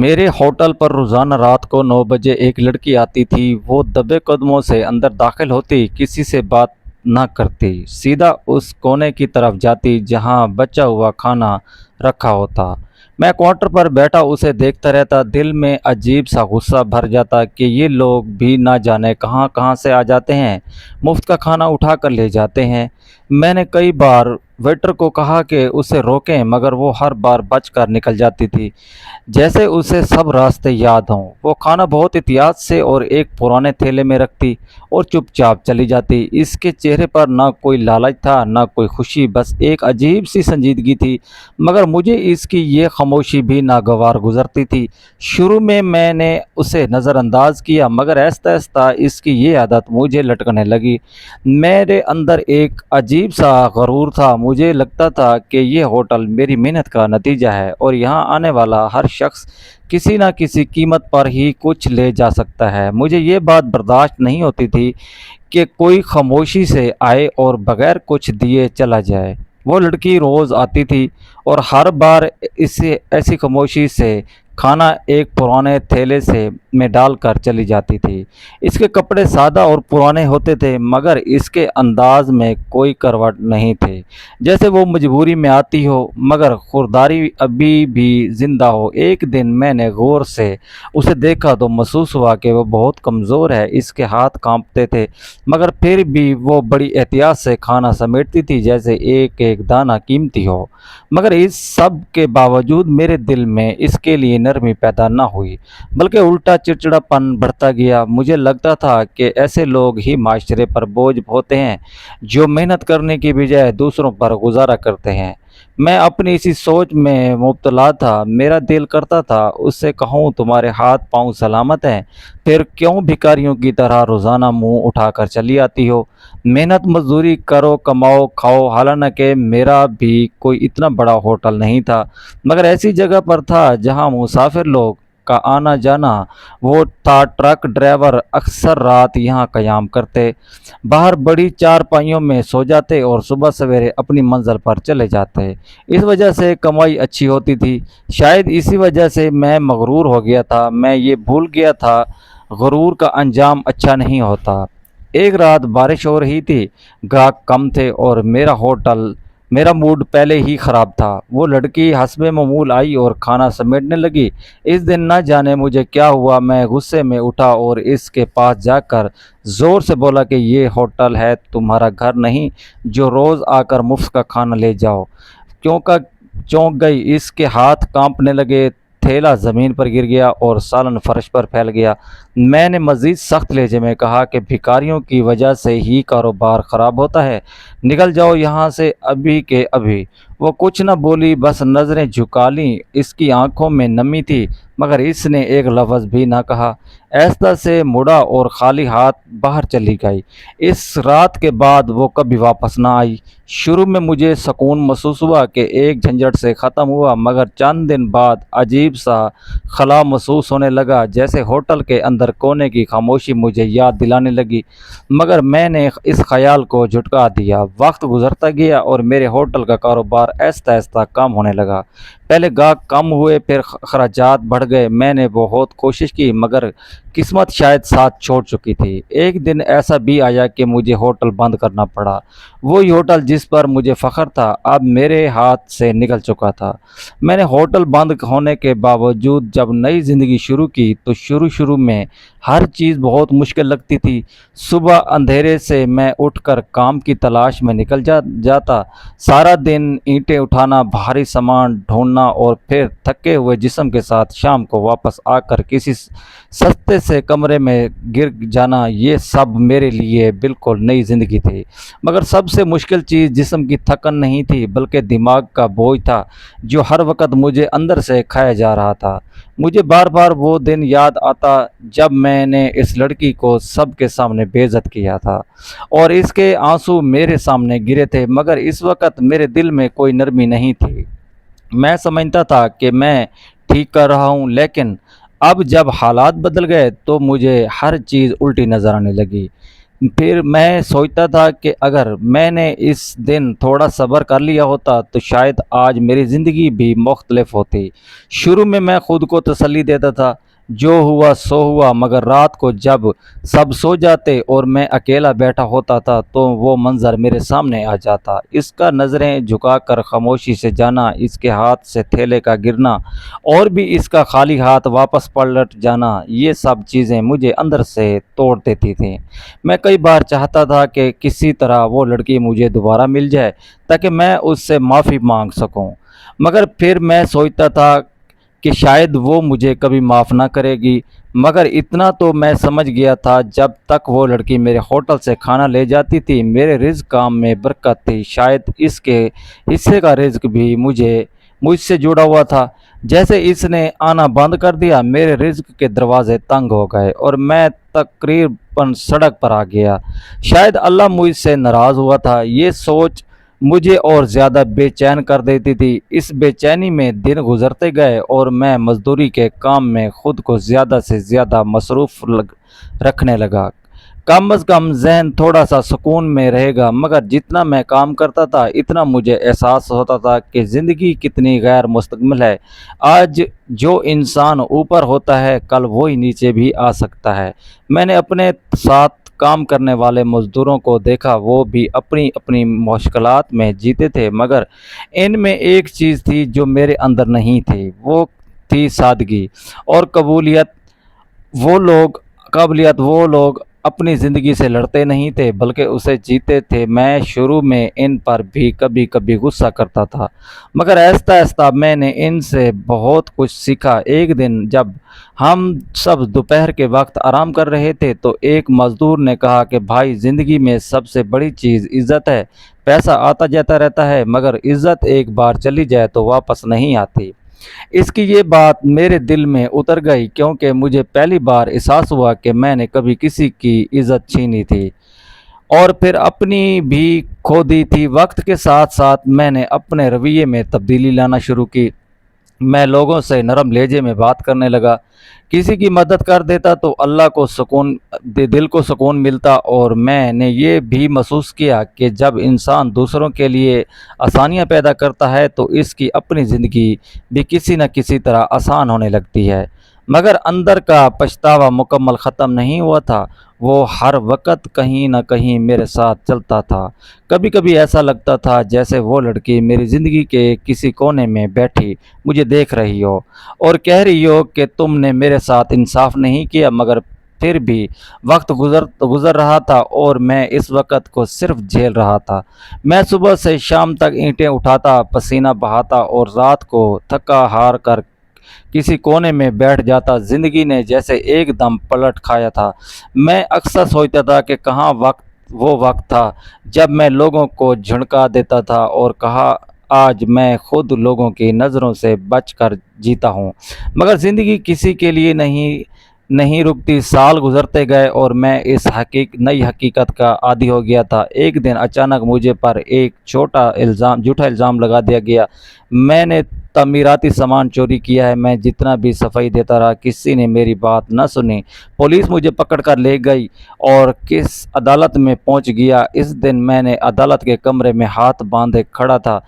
میرے ہوٹل پر روزانہ رات کو 9 بجے ایک لڑکی آتی تھی۔ وہ دبے قدموں سے اندر داخل ہوتی، کسی سے بات نہ کرتی، سیدھا اس کونے کی طرف جاتی جہاں بچا ہوا کھانا رکھا ہوتا۔ میں کاؤنٹر پر بیٹھا اسے دیکھتا رہتا، دل میں عجیب سا غصہ بھر جاتا کہ یہ لوگ بھی نہ جانے کہاں کہاں سے آ جاتے ہیں، مفت کا کھانا اٹھا کر لے جاتے ہیں۔ میں نے کئی بار ویٹر کو کہا کہ اسے روکیں، مگر وہ ہر بار بچ کر نکل جاتی تھی، جیسے اسے سب راستے یاد ہوں۔ وہ کھانا بہت احتیاط سے اور ایک پرانے تھیلے میں رکھتی اور چپ چاپ چلی جاتی۔ اس کے چہرے پر نہ کوئی لالچ تھا، نہ کوئی خوشی، بس ایک عجیب سی سنجیدگی تھی، مگر مجھے اس کی یہ خاموشی بھی ناگوار گزرتی تھی۔ شروع میں نے اسے نظر انداز کیا، مگر آہستہ آہستہ اس کی یہ عادت مجھے لٹکنے لگی۔ میرے اندر ایک عجیب سا غرور تھا، مجھے لگتا تھا کہ یہ ہوٹل میری محنت کا نتیجہ ہے اور یہاں آنے والا ہر شخص کسی نہ کسی قیمت پر ہی کچھ لے جا سکتا ہے۔ مجھے یہ بات برداشت نہیں ہوتی تھی کہ کوئی خاموشی سے آئے اور بغیر کچھ دیے چلا جائے۔ وہ لڑکی روز آتی تھی اور ہر بار اسے ایسی خاموشی سے کھانا ایک پرانے تھیلے سے میں ڈال کر چلی جاتی تھی۔ اس کے کپڑے سادہ اور پرانے ہوتے تھے، مگر اس کے انداز میں کوئی کروٹ نہیں تھے، جیسے وہ مجبوری میں آتی ہو مگر خودداری ابھی بھی زندہ ہو۔ ایک دن میں نے غور سے اسے دیکھا تو محسوس ہوا کہ وہ بہت کمزور ہے، اس کے ہاتھ کانپتے تھے، مگر پھر بھی وہ بڑی احتیاط سے کھانا سمیٹتی تھی جیسے ایک ایک دانہ قیمتی ہو۔ مگر اس سب کے باوجود میرے دل میں اس کے لیے نرمی پیدا نہ ہوئی، بلکہ الٹا چڑچڑاپن بڑھتا گیا۔ مجھے لگتا تھا کہ ایسے لوگ ہی معاشرے پر بوجھ ہوتے ہیں جو محنت کرنے کی بجائے دوسروں پر گزارا کرتے ہیں۔ میں اپنی اسی سوچ میں مبتلا تھا۔ میرا دل کرتا تھا اس سے کہوں تمہارے ہاتھ پاؤں سلامت ہیں، پھر کیوں بھکاریوں کی طرح روزانہ منہ اٹھا کر چلی آتی ہو؟ محنت مزدوری کرو، کماؤ، کھاؤ۔ حالانکہ میرا بھی کوئی اتنا بڑا ہوٹل نہیں تھا، مگر ایسی جگہ پر تھا جہاں مسافر لوگ کا آنا جانا وہ تھا۔ ٹرک ڈرائیور اکثر رات یہاں قیام کرتے، باہر بڑی چارپائیوں میں سو جاتے اور صبح سویرے اپنی منزل پر چلے جاتے۔ اس وجہ سے کمائی اچھی ہوتی تھی۔ شاید اسی وجہ سے میں مغرور ہو گیا تھا۔ میں یہ بھول گیا تھا غرور کا انجام اچھا نہیں ہوتا۔ ایک رات بارش ہو رہی تھی، گاہک کم تھے اور میرا موڈ پہلے ہی خراب تھا۔ وہ لڑکی حسب معمول آئی اور کھانا سمیٹنے لگی۔ اس دن نہ جانے مجھے کیا ہوا، میں غصے میں اٹھا اور اس کے پاس جا کر زور سے بولا کہ یہ ہوٹل ہے تمہارا گھر نہیں جو روز آ کر مفت کا کھانا لے جاؤ۔ چونک گئی، اس کے ہاتھ کانپنے لگے، تھیلا زمین پر گر گیا اور سالن فرش پر پھیل گیا۔ میں نے مزید سخت لہجے میں کہا کہ بھکاریوں کی وجہ سے ہی کاروبار خراب ہوتا ہے، نکل جاؤ یہاں سے ابھی کے ابھی۔ وہ کچھ نہ بولی، بس نظریں جھکا لیں۔ اس کی آنکھوں میں نمی تھی، مگر اس نے ایک لفظ بھی نہ کہا۔ آہستہ سے مڑا اور خالی ہاتھ باہر چلی گئی۔ اس رات کے بعد وہ کبھی واپس نہ آئی۔ شروع میں مجھے سکون محسوس ہوا کہ ایک جھنجھٹ سے ختم ہوا، مگر چند دن بعد عجیب سا خلا محسوس ہونے لگا، جیسے ہوٹل کے اندر کونے کی خاموشی مجھے یاد دلانے لگی، مگر میں نے اس خیال کو جھٹکا دیا۔ وقت گزرتا گیا اور میرے ہوٹل کا کاروبار آہستہ آہستہ کم ہونے لگا۔ پہلے گاہک کم ہوئے، پھر اخراجات بڑھ گئے۔ میں نے بہت کوشش کی، مگر قسمت شاید ساتھ چھوڑ چکی تھی۔ ایک دن ایسا بھی آیا کہ مجھے ہوٹل بند کرنا پڑا۔ وہی ہوٹل جس پر مجھے فخر تھا اب میرے ہاتھ سے نکل چکا تھا۔ میں نے ہوٹل بند ہونے کے باوجود جب نئی زندگی شروع کی تو شروع میں ہر چیز بہت مشکل لگتی تھی۔ صبح اندھیرے سے میں اٹھ کر کام کی تلاش میں نکل جاتا، سارا دن اینٹیں اٹھانا، بھاری سامان ڈھونڈنا اور پھر تھکے ہوئے جسم کے ساتھ شام کو واپس آ کر کسی سستے سے کمرے میں گر جانا، یہ سب میرے لیے بالکل نئی زندگی تھی۔ مگر سب سے مشکل چیز جسم کی تھکن نہیں تھی، بلکہ دماغ کا بوجھ تھا جو ہر وقت مجھے اندر سے کھایا جا رہا تھا۔ مجھے بار بار وہ دن یاد آتا جب میں نے اس لڑکی کو سب کے سامنے بے عزت کیا تھا اور اس کے آنسو میرے سامنے گرے تھے، مگر اس وقت میرے دل میں کوئی نرمی نہیں تھی۔ میں سمجھتا تھا کہ میں ٹھیک کر رہا ہوں، لیکن اب جب حالات بدل گئے تو مجھے ہر چیز الٹی نظر آنے لگی۔ پھر میں سوچتا تھا کہ اگر میں نے اس دن تھوڑا صبر کر لیا ہوتا تو شاید آج میری زندگی بھی مختلف ہوتی۔ شروع میں خود کو تسلی دیتا تھا، جو ہوا سو ہوا، مگر رات کو جب سب سو جاتے اور میں اکیلا بیٹھا ہوتا تھا تو وہ منظر میرے سامنے آ جاتا، اس کا نظریں جھکا کر خاموشی سے جانا، اس کے ہاتھ سے تھیلے کا گرنا، اور بھی اس کا خالی ہاتھ واپس پلٹ جانا، یہ سب چیزیں مجھے اندر سے توڑ دیتی تھیں۔ میں کئی بار چاہتا تھا کہ کسی طرح وہ لڑکی مجھے دوبارہ مل جائے تاکہ میں اس سے معافی مانگ سکوں، مگر پھر میں سوچتا تھا کہ شاید وہ مجھے کبھی معاف نہ کرے گی۔ مگر اتنا تو میں سمجھ گیا تھا، جب تک وہ لڑکی میرے ہوٹل سے کھانا لے جاتی تھی میرے رزق کام میں برکت تھی، شاید اس کے حصے کا رزق بھی مجھ سے جڑا ہوا تھا۔ جیسے اس نے آنا بند کر دیا میرے رزق کے دروازے تنگ ہو گئے اور میں تقریباً سڑک پر آ گیا۔ شاید اللہ مجھ سے ناراض ہوا تھا، یہ سوچ مجھے اور زیادہ بے چین کر دیتی تھی۔ اس بے چینی میں دن گزرتے گئے اور میں مزدوری کے کام میں خود کو زیادہ سے زیادہ مصروف رکھنے لگا۔ کم از کم ذہن تھوڑا سا سکون میں رہے گا، مگر جتنا میں کام کرتا تھا اتنا مجھے احساس ہوتا تھا کہ زندگی کتنی غیر مستقبل ہے۔ آج جو انسان اوپر ہوتا ہے کل وہی نیچے بھی آ سکتا ہے۔ میں نے اپنے ساتھ کام کرنے والے مزدوروں کو دیکھا، وہ بھی اپنی اپنی مشکلات میں جیتے تھے، مگر ان میں ایک چیز تھی جو میرے اندر نہیں تھی، وہ تھی سادگی اور قابلیت۔ وہ لوگ اپنی زندگی سے لڑتے نہیں تھے بلکہ اسے جیتے تھے۔ میں شروع میں ان پر بھی کبھی کبھی غصہ کرتا تھا، مگر آہستہ آہستہ میں نے ان سے بہت کچھ سیکھا۔ ایک دن جب ہم سب دوپہر کے وقت آرام کر رہے تھے تو ایک مزدور نے کہا کہ بھائی، زندگی میں سب سے بڑی چیز عزت ہے۔ پیسہ آتا جاتا رہتا ہے مگر عزت ایک بار چلی جائے تو واپس نہیں آتی۔ اس کی یہ بات میرے دل میں اتر گئی، کیونکہ مجھے پہلی بار احساس ہوا کہ میں نے کبھی کسی کی عزت چھینی تھی اور پھر اپنی بھی کھو دی تھی۔ وقت کے ساتھ ساتھ میں نے اپنے رویے میں تبدیلی لانا شروع کی۔ میں لوگوں سے نرم لہجے میں بات کرنے لگا، کسی کی مدد کر دیتا تو دل کو سکون ملتا، اور میں نے یہ بھی محسوس کیا کہ جب انسان دوسروں کے لیے آسانیاں پیدا کرتا ہے تو اس کی اپنی زندگی بھی کسی نہ کسی طرح آسان ہونے لگتی ہے۔ مگر اندر کا پچھتاوا مکمل ختم نہیں ہوا تھا، وہ ہر وقت کہیں نہ کہیں میرے ساتھ چلتا تھا۔ کبھی کبھی ایسا لگتا تھا جیسے وہ لڑکی میری زندگی کے کسی کونے میں بیٹھی مجھے دیکھ رہی ہو اور کہہ رہی ہو کہ تم نے میرے ساتھ انصاف نہیں کیا، مگر پھر بھی وقت گزر رہا تھا اور میں اس وقت کو صرف جھیل رہا تھا۔ میں صبح سے شام تک اینٹیں اٹھاتا، پسینہ بہاتا اور رات کو تھکا ہار کر کسی کونے میں بیٹھ جاتا۔ زندگی نے جیسے ایک دم پلٹ کھایا تھا۔ میں اکثر سوچتا تھا کہ کہاں وہ وقت تھا جب میں لوگوں کو جھڑکا دیتا تھا اور کہا آج میں خود لوگوں کی نظروں سے بچ کر جیتا ہوں۔ مگر زندگی کسی کے لیے نہیں رکتی۔ سال گزرتے گئے اور میں اس نئی حقیقت کا عادی ہو گیا تھا۔ ایک دن اچانک مجھے پر ایک جھوٹا الزام لگا دیا گیا۔ میں نے تعمیراتی سامان چوری کیا ہے۔ میں جتنا بھی صفائی دیتا رہا کسی نے میری بات نہ سنی۔ پولیس مجھے پکڑ کر لے گئی اور کس عدالت میں پہنچ گیا۔ اس دن میں نے عدالت کے کمرے میں ہاتھ باندھے کھڑا تھا،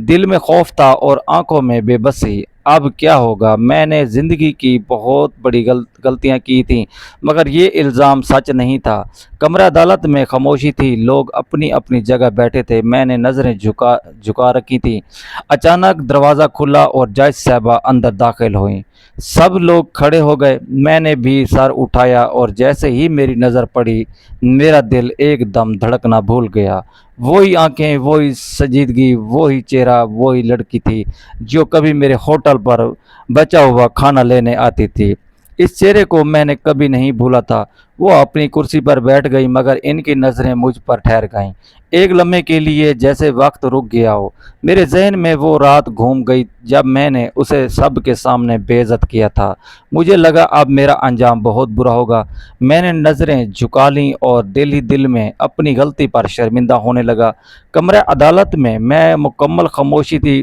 دل میں خوف تھا اور آنکھوں میں بے بسی۔ اب کیا ہوگا؟ میں نے زندگی کی بہت بڑی غلطیاں کی تھیں، مگر یہ الزام سچ نہیں تھا۔ کمرہ عدالت میں خاموشی تھی، لوگ اپنی اپنی جگہ بیٹھے تھے، میں نے نظریں جھکا رکھی تھی۔ اچانک دروازہ کھلا اور جج صاحبہ اندر داخل ہوئیں۔ سب لوگ کھڑے ہو گئے، میں نے بھی سر اٹھایا اور جیسے ہی میری نظر پڑی میرا دل ایک دم دھڑکنا بھول گیا۔ وہی آنکھیں، وہی سجیدگی، وہی چہرہ، وہی لڑکی تھی جو کبھی میرے ہوٹل پر بچا ہوا کھانا لینے آتی تھی۔ اس چہرے کو میں نے کبھی نہیں بھولا تھا۔ وہ اپنی کرسی پر بیٹھ گئی مگر ان کی نظریں مجھ پر ٹھہر گئیں۔ ایک لمحے کے لیے جیسے وقت رک گیا ہو۔ میرے ذہن میں وہ رات گھوم گئی جب میں نے اسے سب کے سامنے بے عزت کیا تھا۔ مجھے لگا اب میرا انجام بہت برا ہوگا۔ میں نے نظریں جھکا لیں اور دل ہی دل میں اپنی غلطی پر شرمندہ ہونے لگا۔ کمرہ عدالت میں مکمل خاموشی تھی۔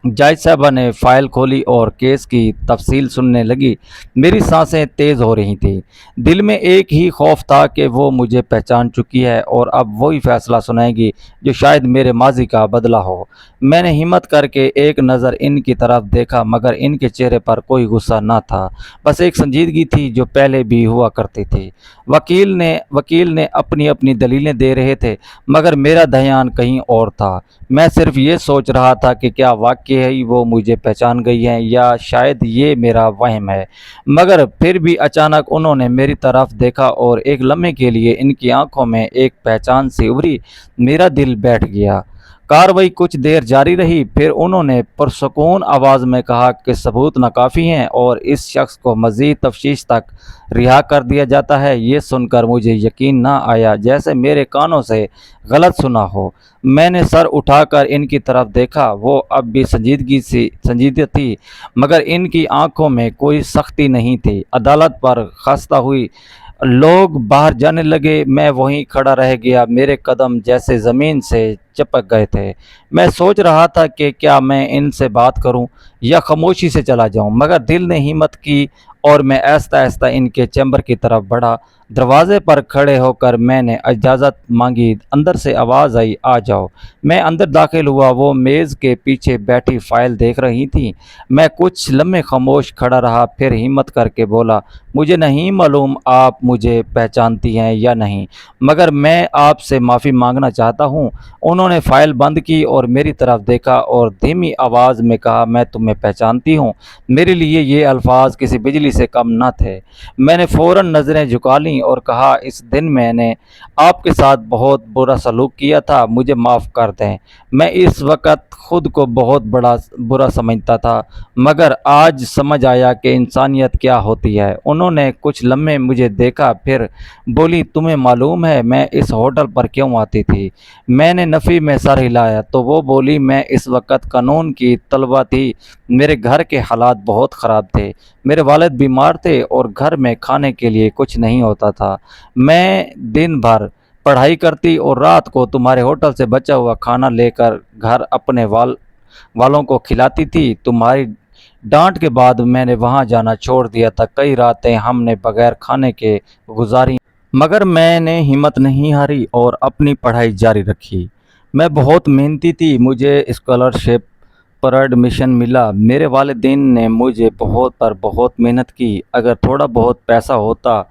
جج صاحبہ نے فائل کھولی اور کیس کی تفصیل سننے لگی۔ میری سانسیں تیز ہو رہی تھیں۔ دل میں ایک ہی خوف تھا کہ وہ مجھے پہچان چکی ہے اور اب وہی فیصلہ سنائے گی جو شاید میرے ماضی کا بدلہ ہو۔ میں نے ہمت کر کے ایک نظر ان کی طرف دیکھا مگر ان کے چہرے پر کوئی غصہ نہ تھا، بس ایک سنجیدگی تھی جو پہلے بھی ہوا کرتی تھی۔ وکیل نے اپنی اپنی دلیلیں دے رہے تھے مگر میرا دھیان کہیں اور تھا۔ میں صرف یہ سوچ رہا تھا کہ کیا واقعی وہ مجھے پہچان گئی ہیں یا شاید یہ میرا وہم ہے۔ مگر پھر بھی اچانک انہوں نے میری طرف دیکھا اور ایک لمحے کے لیے ان کی آنکھوں میں ایک پہچان سی ابھری۔ میرا دل بیٹھ گیا۔ کارروائی کچھ دیر جاری رہی، پھر انہوں نے پرسکون آواز میں کہا کہ ثبوت ناکافی ہیں اور اس شخص کو مزید تفتیش تک رہا کر دیا جاتا ہے۔ یہ سن کر مجھے یقین نہ آیا، جیسے میرے کانوں سے غلط سنا ہو۔ میں نے سر اٹھا کر ان کی طرف دیکھا، وہ اب بھی سنجیدہ تھی مگر ان کی آنکھوں میں کوئی سختی نہیں تھی۔ عدالت پر خستہ ہوئی لوگ باہر جانے لگے، میں وہیں کھڑا رہ گیا، میرے قدم جیسے زمین سے چپک گئے تھے۔ میں سوچ رہا تھا کہ کیا میں ان سے بات کروں یا خاموشی سے چلا جاؤں، مگر دل نے ہمت کی اور میں آہستہ آہستہ ان کے چیمبر کی طرف بڑھا۔ دروازے پر کھڑے ہو کر میں نے اجازت مانگی۔ اندر سے آواز آئی، آ جاؤ۔ میں اندر داخل ہوا۔ وہ میز کے پیچھے بیٹھی فائل دیکھ رہی تھی۔ میں کچھ لمحے خاموش کھڑا رہا، پھر ہمت کر کے بولا، مجھے نہیں معلوم آپ مجھے پہچانتی ہیں یا نہیں، مگر میں آپ سے معافی مانگنا چاہتا ہوں۔ انہوں نے فائل بند کی اور میری طرف دیکھا اور دھیمی آواز میں کہا، میں تمہیں پہچانتی ہوں۔ میرے لیے یہ الفاظ کسی بجلی سے کم نہ تھے۔ میں نے فوراً نظریں جھکا لیں اور کہا، اس دن میں نے آپ کے ساتھ بہت برا سلوک کیا تھا، مجھے معاف کر دیں۔ میں اس وقت خود کو بہت برا سمجھتا تھا مگر آج سمجھ آیا کہ انسانیت کیا ہوتی ہے۔ انہوں نے کچھ لمحے مجھے دیکھا، پھر بولی، تمہیں معلوم ہے میں اس ہوٹل پر کیوں آتی تھی؟ میں نے نفی میں سر ہلایا تو وہ بولی، میں اس وقت قانون کی طالبہ تھی۔ میرے گھر کے حالات بہت خراب تھے، میرے والد بیمار تھے اور گھر میں کھانے کے لیے کچھ نہیں ہوتا تھا۔ میں دن بھر پڑھائی کرتی اور رات کو تمہارے ہوٹل سے بچا ہوا کھانا لے کر گھر اپنے والوں کو کھلاتی تھی۔ تمہاری ڈانٹ کے بعد میں نے وہاں جانا چھوڑ دیا تھا۔ کئی راتیں ہم نے بغیر کھانے کے گزاری مگر میں نے ہمت نہیں ہاری اور اپنی پڑھائی جاری رکھی۔ میں بہت محنتی تھی، مجھے اسکالرشپ پر ایڈمیشن ملا۔ میرے والدین نے مجھے بہت محنت کی، اگر تھوڑا بہت پیسہ ہوتا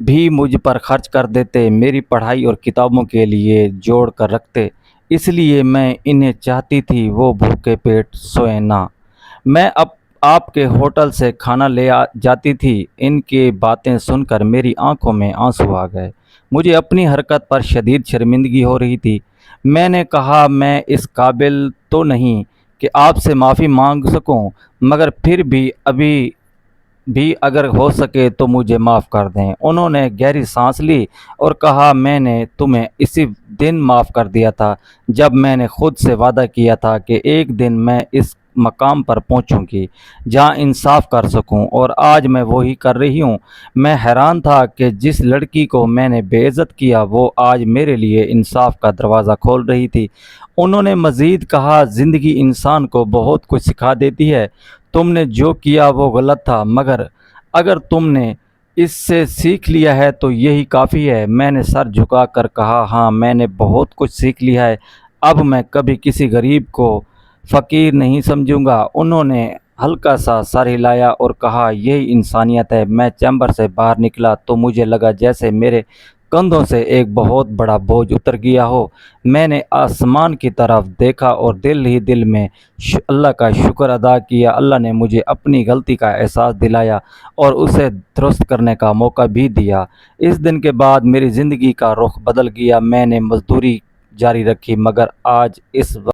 بھی مجھ پر خرچ کر دیتے، میری پڑھائی اور کتابوں کے لیے جوڑ کر رکھتے، اس لیے میں انہیں چاہتی تھی وہ بھوکے پیٹ سوئیں نہ۔ میں اب آپ کے ہوٹل سے کھانا لے جاتی تھی۔ ان کی باتیں سن کر میری آنکھوں میں آنسو آ گئے۔ مجھے اپنی حرکت پر شدید شرمندگی ہو رہی تھی۔ میں نے کہا، میں اس قابل تو نہیں کہ آپ سے معافی مانگ سکوں، مگر پھر بھی ابھی بھی اگر ہو سکے تو مجھے معاف کر دیں۔ انہوں نے گہری سانس لی اور کہا، میں نے تمہیں اسی دن معاف کر دیا تھا جب میں نے خود سے وعدہ کیا تھا کہ ایک دن میں اس مقام پر پہنچوں گی جہاں انصاف کر سکوں، اور آج میں وہی کر رہی ہوں۔ میں حیران تھا کہ جس لڑکی کو میں نے بے عزت کیا وہ آج میرے لیے انصاف کا دروازہ کھول رہی تھی۔ انہوں نے مزید کہا، زندگی انسان کو بہت کچھ سکھا دیتی ہے۔ تم نے جو کیا وہ غلط تھا، مگر اگر تم نے اس سے سیکھ لیا ہے تو یہی کافی ہے۔ میں نے سر جھکا کر کہا، ہاں میں نے بہت کچھ سیکھ لیا ہے، اب میں کبھی کسی غریب کو فقیر نہیں سمجھوں گا۔ انہوں نے ہلکا سا سر ہلایا اور کہا، یہی انسانیت ہے۔ میں چیمبر سے باہر نکلا تو مجھے لگا جیسے میرے کندھوں سے ایک بہت بڑا بوجھ اتر گیا ہو۔ میں نے آسمان کی طرف دیکھا اور دل ہی دل میں اللہ کا شکر ادا کیا۔ اللہ نے مجھے اپنی غلطی کا احساس دلایا اور اسے درست کرنے کا موقع بھی دیا۔ اس دن کے بعد میری زندگی کا رخ بدل گیا۔ میں نے مزدوری جاری رکھی مگر آج اس وقت